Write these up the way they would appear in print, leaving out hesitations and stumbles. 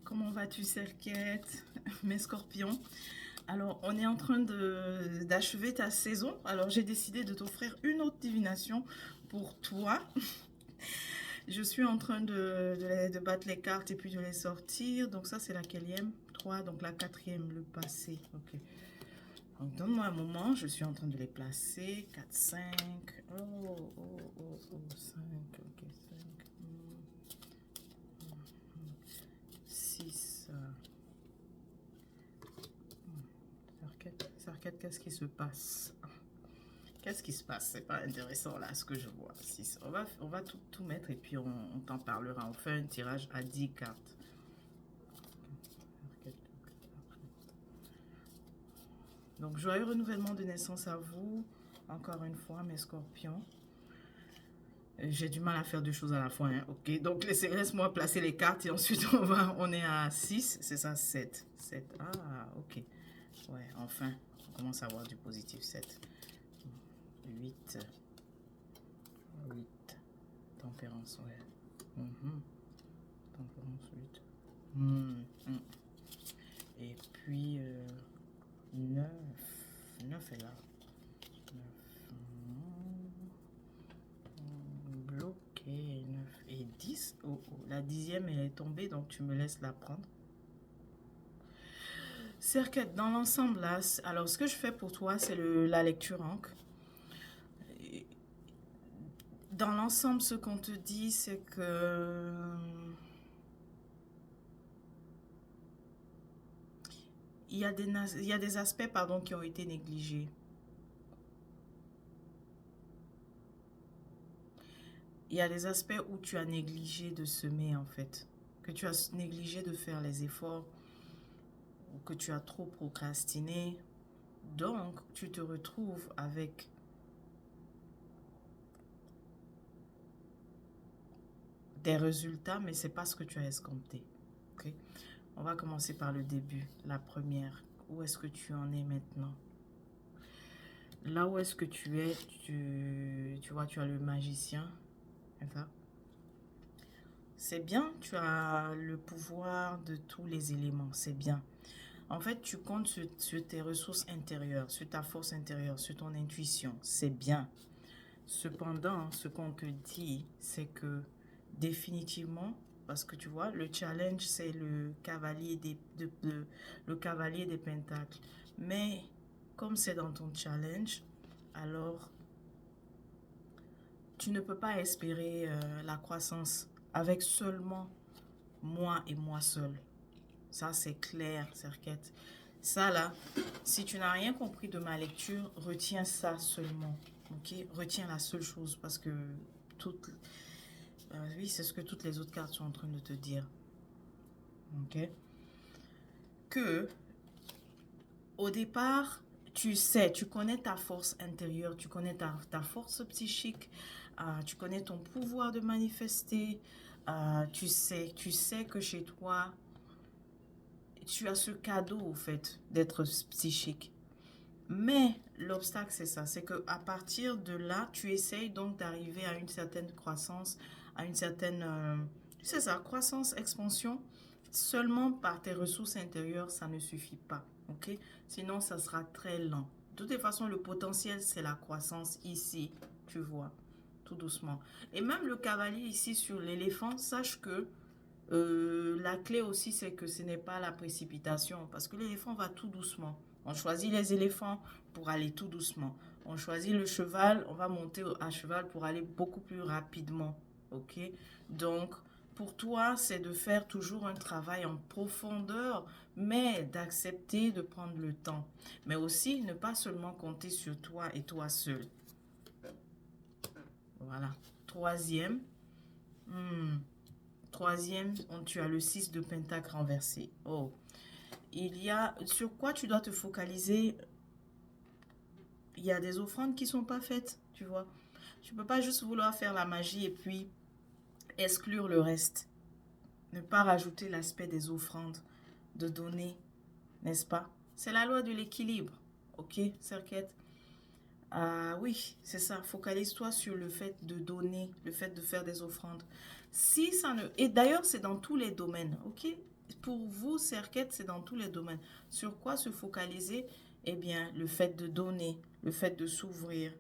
Comment vas-tu, Serquette? Mes scorpions. Alors, on est en train d'achever ta saison. Alors, j'ai décidé de t'offrir une autre divination pour toi. Je suis en train de battre les cartes et puis de les sortir. Donc, ça, c'est la quatrième. 3, donc la quatrième, le passé. Ok. Donc, donne-moi un moment. Je suis en train de les placer. 4, 5. Oh, oh, oh, oh, 5. Ok, 5. 6. Sarkette, qu'est-ce qui se passe? Qu'est-ce qui se passe? C'est pas intéressant là ce que je vois. On va tout mettre et puis on t'en parlera. On fait un tirage à 10 cartes. Donc, joyeux renouvellement de naissance à vous. Encore une fois, mes scorpions. J'ai du mal à faire deux choses à la fois. Hein. Ok, donc laisse-moi placer les cartes et ensuite on est à 6. C'est ça, 7. 7. Ah, ok. Ouais, enfin, on commence à avoir du positif. 7. 8. 8. Tempérance, ouais. Tempérance, 8. Et puis, 9. 9 est là. 9. Bloqué. 9 et 10. Oh, oh. La 10e, elle est tombée, donc tu me laisses la prendre. Serquette, dans l'ensemble, là, alors ce que je fais pour toi, c'est la lecture encre. Dans l'ensemble, ce qu'on te dit, c'est que il y a des aspects, pardon, qui ont été négligés. Il y a des aspects où tu as négligé de semer, en fait. Que tu as négligé de faire les efforts, ou que tu as trop procrastiné. Donc, tu te retrouves avec des résultats, mais c'est pas ce que tu as escompté. Okay? On va commencer par le début, la première. Où est-ce que tu en es maintenant? Là où est-ce que tu es, tu vois, tu as le magicien. C'est bien, tu as le pouvoir de tous les éléments, c'est bien. En fait, tu comptes sur tes ressources intérieures, sur ta force intérieure, sur ton intuition, c'est bien. Cependant, ce qu'on te dit, c'est que définitivement, parce que tu vois, le challenge, c'est le cavalier le cavalier des pentacles. Mais comme c'est dans ton challenge, alors tu ne peux pas espérer la croissance avec seulement moi et moi seul. Ça, c'est clair, Serquette. Ça, là, si tu n'as rien compris de ma lecture, retiens ça seulement. Ok? Retiens la seule chose parce que oui, c'est ce que toutes les autres cartes sont en train de te dire. Ok? Que, au départ, tu sais, tu connais ta force intérieure, tu connais ta force psychique, tu connais ton pouvoir de manifester, tu sais que chez toi, tu as ce cadeau, au fait, d'être psychique. Mais l'obstacle, c'est ça, c'est que à partir de là, tu essayes donc d'arriver à une certaine croissance, à une certaine, c'est ça, croissance, expansion. Seulement par tes ressources intérieures, ça ne suffit pas, ok? Sinon, ça sera très lent. De toute façon, le potentiel, c'est la croissance ici, tu vois, tout doucement. Et même le cavalier ici sur l'éléphant, sache que la clé aussi, c'est que ce n'est pas la précipitation, parce que l'éléphant va tout doucement. On choisit les éléphants pour aller tout doucement. On choisit le cheval, on va monter à cheval pour aller beaucoup plus rapidement. Ok? Donc, pour toi, c'est de faire toujours un travail en profondeur, mais d'accepter de prendre le temps. Mais aussi, ne pas seulement compter sur toi et toi seul. Voilà. Troisième. Troisième, tu as le 6 de pentacle renversé. Oh. Il y a sur quoi tu dois te focaliser. Il y a des offrandes qui sont pas faites, tu vois. Tu peux pas juste vouloir faire la magie et puis exclure le reste. Ne pas rajouter l'aspect des offrandes, de donner, n'est-ce pas? C'est la loi de l'équilibre, ok, Serquette? Ah oui, c'est ça. Focalise-toi sur le fait de donner, le fait de faire des offrandes. Si ça ne... Et d'ailleurs, c'est dans tous les domaines, ok? Pour vous, Serquette, c'est dans tous les domaines. Sur quoi se focaliser? Eh bien, le fait de donner, le fait de s'ouvrir,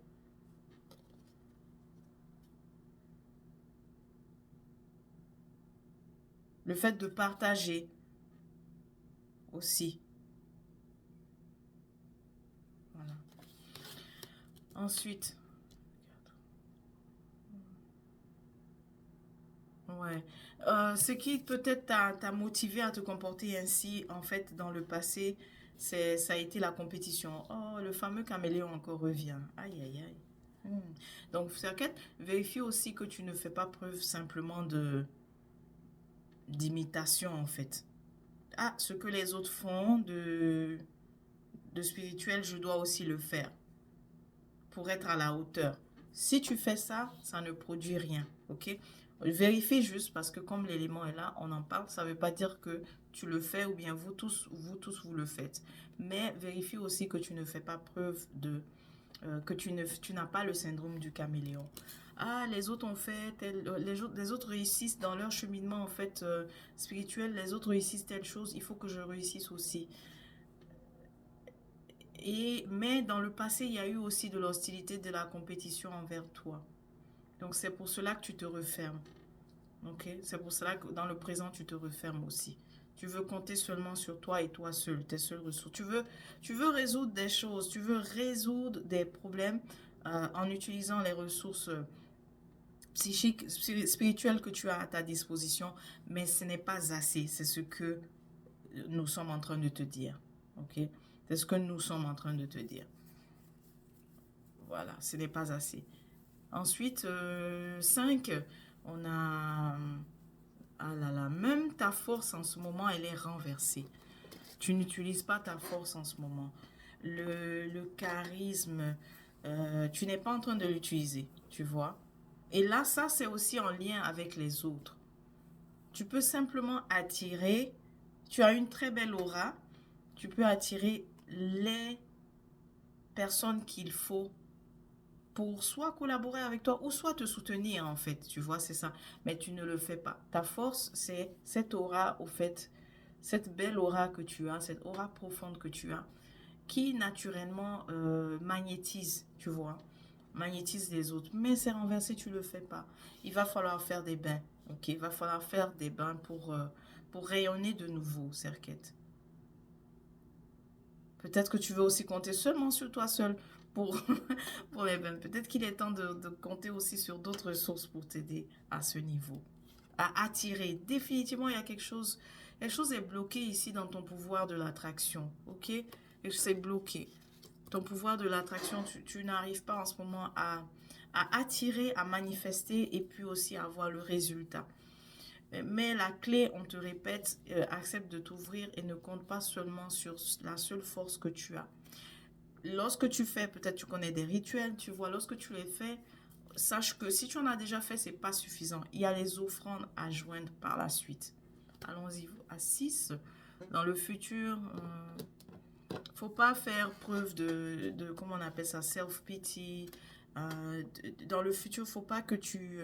le fait de partager aussi. Voilà. Ensuite, ouais. Ce qui peut-être t'a motivé à te comporter ainsi, en fait, dans le passé, ça a été la compétition. Oh, le fameux caméléon encore revient. Aïe, aïe, aïe. Hmm. Donc, Serquette, vérifie aussi que tu ne fais pas preuve simplement d'imitation, en fait. Ah, ce que les autres font de spirituel, je dois aussi le faire pour être à la hauteur. Si tu fais ça, ça ne produit rien, ok? Vérifie juste parce que comme l'élément est là, on en parle, ça ne veut pas dire que tu le fais ou bien vous le faites. Mais vérifie aussi que tu ne fais pas preuve que tu n'as pas le syndrome du caméléon. Ah, les autres ont fait, les autres réussissent dans leur cheminement en fait spirituel, les autres réussissent telle chose, il faut que je réussisse aussi. Mais dans le passé, il y a eu aussi de l'hostilité, de la compétition envers toi. Donc c'est pour cela que tu te refermes. Ok? C'est pour cela que dans le présent, tu te refermes aussi. Tu veux compter seulement sur toi et toi seul, tes seules ressources. Tu veux résoudre des choses, tu veux résoudre des problèmes en utilisant les ressources psychiques, spirituelles que tu as à ta disposition, mais ce n'est pas assez. C'est ce que nous sommes en train de te dire. Ok? C'est ce que nous sommes en train de te dire. Voilà, ce n'est pas assez. Ensuite, 5, on a... Ah là là, même ta force en ce moment, elle est renversée. Tu n'utilises pas ta force en ce moment. Le charisme, tu n'es pas en train de l'utiliser, tu vois. Et là, ça, c'est aussi en lien avec les autres. Tu peux simplement attirer, tu as une très belle aura, tu peux attirer les personnes qu'il faut pour soit collaborer avec toi ou soit te soutenir en fait, tu vois, c'est ça. Mais tu ne le fais pas. Ta force, c'est cette aura, au fait, cette belle aura que tu as, cette aura profonde que tu as, qui naturellement magnétise, tu vois, magnétise les autres. Mais c'est renversé, tu ne le fais pas. Il va falloir faire des bains, ok? Il va falloir faire des bains pour rayonner de nouveau, Serquette. Peut-être que tu veux aussi compter seulement sur toi seul pour, pour les bains. Peut-être qu'il est temps de compter aussi sur d'autres sources pour t'aider à ce niveau. À attirer. Définitivement, il y a quelque chose est bloqué ici dans ton pouvoir de l'attraction. Ok? Et c'est bloqué. Ton pouvoir de l'attraction, tu n'arrives pas en ce moment à attirer, à manifester et puis aussi à avoir le résultat. Mais la clé, on te répète, accepte de t'ouvrir et ne compte pas seulement sur la seule force que tu as. Lorsque tu fais, peut-être tu connais des rituels, tu vois, lorsque tu les fais, sache que si tu en as déjà fait, c'est pas suffisant. Il y a les offrandes à joindre par la suite. Allons-y à 6. Dans le futur, faut pas faire preuve comment on appelle ça, self-pity. Dans le futur, faut pas que tu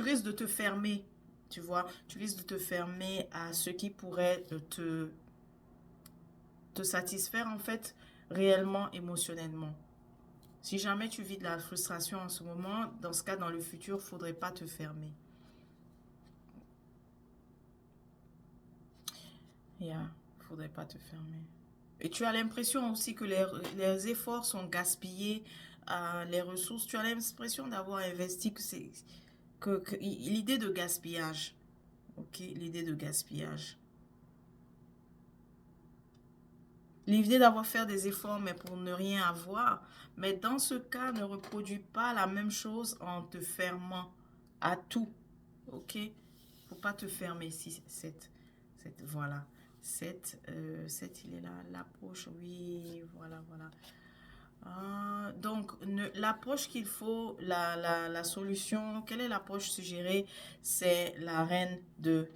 risques de te fermer, tu vois, tu risques de te fermer à ce qui pourrait te satisfaire en fait réellement émotionnellement. Si jamais tu vis de la frustration en ce moment, dans ce cas, dans le futur, il ne faudrait pas te fermer. Yeah, faudrait pas te fermer. Et tu as l'impression aussi que les efforts sont gaspillés, les ressources, tu as l'impression d'avoir investi que l'idée de gaspillage. Ok, l'idée de gaspillage. L'idée d'avoir fait des efforts, mais pour ne rien avoir. Mais dans ce cas, ne reproduis pas la même chose en te fermant à tout. Ok? Faut pas te fermer. 6, 7. Voilà. 7, 7, il est là. L'approche, oui, voilà, voilà. Donc, l'approche qu'il faut, la solution, quelle est l'approche suggérée? C'est la reine de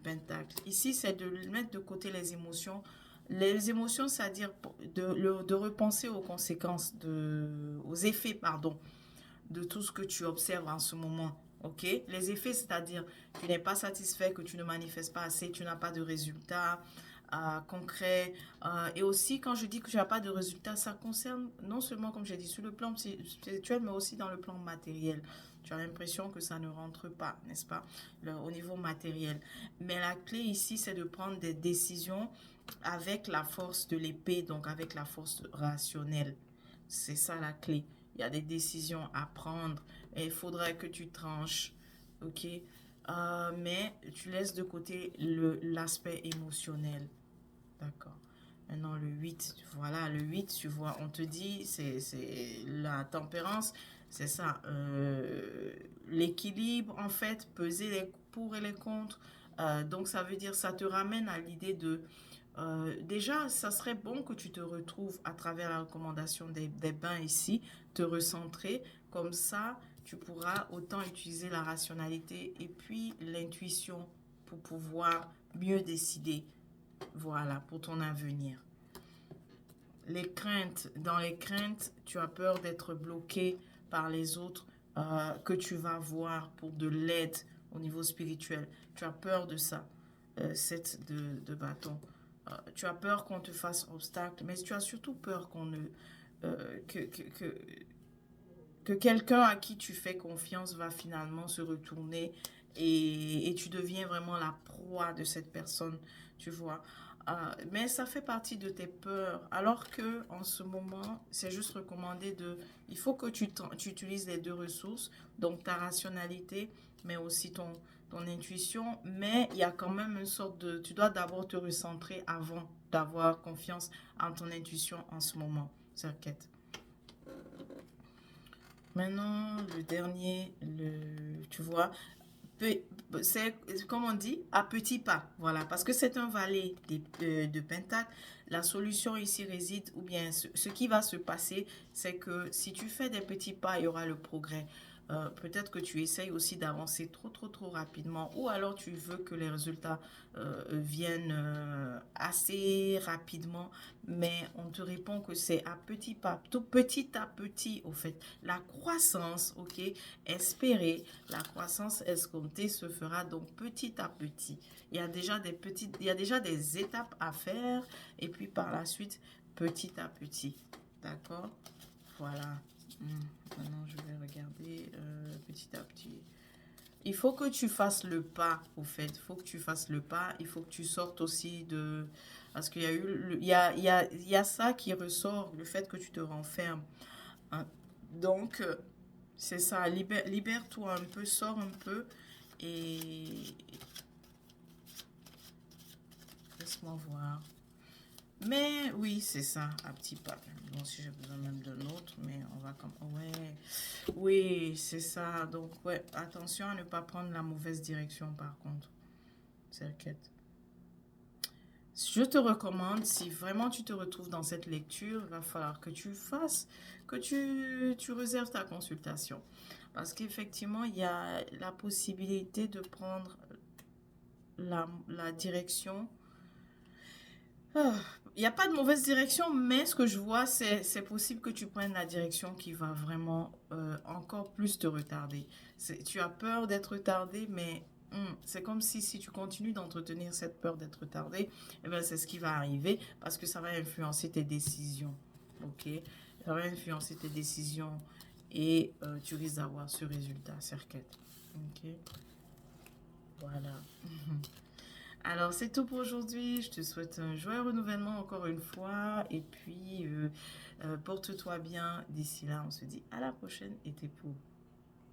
Pentacle. Ici, c'est de mettre de côté les émotions. Les émotions, c'est-à-dire de repenser aux conséquences, aux effets, pardon, de tout ce que tu observes en ce moment. OK? Les effets, c'est-à-dire tu n'es pas satisfait, que tu ne manifestes pas assez, tu n'as pas de résultats concrets. Et aussi, quand je dis que tu n'as pas de résultats, ça concerne non seulement, comme j'ai dit, sur le plan spirituel, mais aussi dans le plan matériel. Tu as l'impression que ça ne rentre pas, n'est-ce pas, au niveau matériel. Mais la clé ici, c'est de prendre des décisions avec la force de l'épée, donc avec la force rationnelle. C'est ça la clé. Il y a des décisions à prendre et il faudrait que tu tranches, ok? Mais tu laisses de côté l'aspect émotionnel, d'accord? Maintenant, le 8, voilà, le 8, tu vois, on te dit, c'est la tempérance, c'est ça, l'équilibre, en fait, peser les pour et les contre. Donc, ça veut dire, ça te ramène à l'idée de déjà, ça serait bon que tu te retrouves à travers la recommandation des bains ici, te recentrer. Comme ça, tu pourras autant utiliser la rationalité et puis l'intuition pour pouvoir mieux décider, voilà, pour ton avenir. Les craintes, dans les craintes, tu as peur d'être bloqué par les autres que tu vas voir pour de l'aide au niveau spirituel. Tu as peur de ça, 7 de bâton. Tu as peur qu'on te fasse obstacle, mais tu as surtout peur qu'on ne, que quelqu'un à qui tu fais confiance va finalement se retourner et tu deviens vraiment la proie de cette personne, tu vois. Mais ça fait partie de tes peurs. Alors que en ce moment, c'est juste recommandé il faut que tu utilises les deux ressources, donc ta rationalité, mais aussi ton intuition. Mais il y a quand même une sorte tu dois d'abord te recentrer avant d'avoir confiance en ton intuition en ce moment, Serquette. Maintenant, le dernier, tu vois, c'est comme on dit, à petits pas. Voilà, parce que c'est un valet de Pentacle. La solution ici réside, ou bien ce qui va se passer, c'est que si tu fais des petits pas, il y aura le progrès. Peut-être que tu essayes aussi d'avancer trop rapidement, ou alors tu veux que les résultats viennent assez rapidement, mais on te répond que c'est à petits pas, tout petit à petit, au fait. La croissance, ok, espérée, la croissance escomptée se fera donc petit à petit. Il y a déjà des étapes à faire, et puis par la suite, petit à petit. D'accord? Voilà. Maintenant, je vais regarder petit à petit. Il faut que tu fasses le pas, au fait. Il faut que tu fasses le pas. Il faut que tu sortes aussi de... Parce qu'il y a eu... il y a ça qui ressort, le fait que tu te renfermes. Hein. Donc, c'est ça. Libère-toi un peu, sors un peu. Et... Laisse-moi voir. Mais oui, c'est ça, un petit pas. Bon, si j'ai besoin même d'un autre, mais on va comme... Ouais, oui, c'est ça. Donc, ouais, attention à ne pas prendre la mauvaise direction, par contre. C'est la quête. Je te recommande, si vraiment tu te retrouves dans cette lecture, il va falloir que tu fasses, que tu réserves ta consultation. Parce qu'effectivement, il y a la possibilité de prendre la direction. Il n'y a pas de mauvaise direction, mais ce que je vois, c'est possible que tu prennes la direction qui va vraiment encore plus te retarder. Tu as peur d'être retardé, mais c'est comme si tu continues d'entretenir cette peur d'être retardé, eh ben, c'est ce qui va arriver parce que ça va influencer tes décisions. Ok? Ça va influencer tes décisions et tu risques d'avoir ce résultat, Serquette. Ok? Voilà. Alors, c'est tout pour aujourd'hui. Je te souhaite un joyeux renouvellement encore une fois. Et puis, porte-toi bien. D'ici là, on se dit à la prochaine et t'es pour.